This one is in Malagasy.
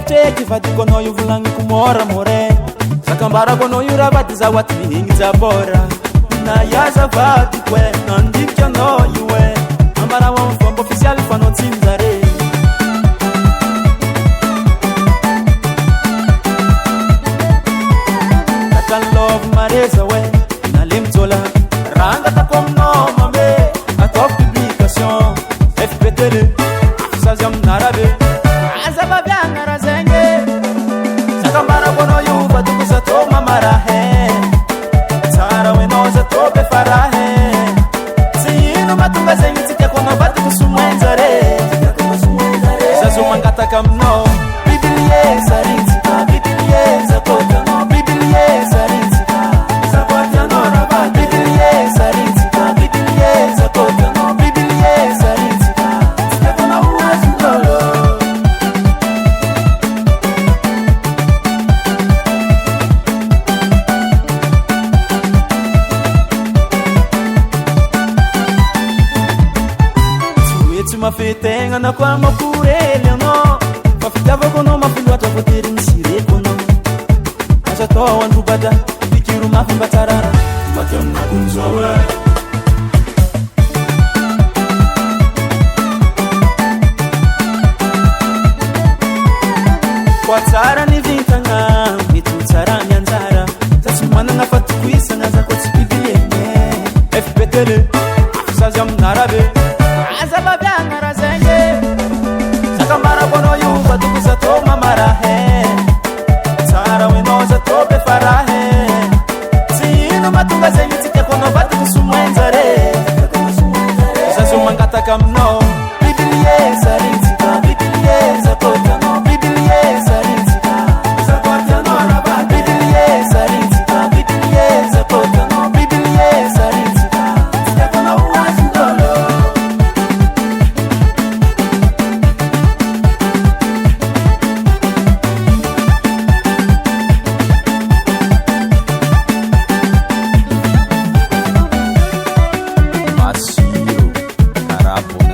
treky vadiko anao io volagniko mora more sakambarako anao io raha vady za aty mihigny jabora na iaza vadiko e nandikiko anao io e ambara amin'ny fomba ofisialy fa anao tsiny zare takanlova mareza oe nale mijola raha angatako aminao mame ataoko publication FB télé sazy aminarabe azababiagna raha zegny sakambarako anao io vadiko zatô mamarahe tsara oenao zatô be farahe tsy ino mahatonga zegny tsy tiako anao vadiko somoenjare zazo mangataka aminao bibilie saritsika bibilie zakôtanao bibilie saritsika zakoatianao rava bibilie saritsika bibilie zakôtanao bibilie saritsika tsy tiako anao azondolo tsy mafetegna na koa makorely anao fa fitiavako anao mafiloatra voatery misireko anao azo atao androbada fikiro mafy mba tsarara maty aminakon'izao e koa tsara ny vintagna mety ho tsara ny anjara za tsy managna fatikoisagna za koa tsy bibiliegny FB télé sazy aminarabe azababiagna raha zegny sakambarako anao io vadiko zatô mamarahe tsara oenao zatô be farahe tsy ino mahatonga zegny tsy tiako anao vadiko somoenjare zazo mangataka aminao bibilie saritsika bibilie zakôtanao bibilie saritsika zakoatianao rava bibilie saritsika bibilie zakôtanao bibilie saritsika tsy tiako anao azondolo Masiro Carabo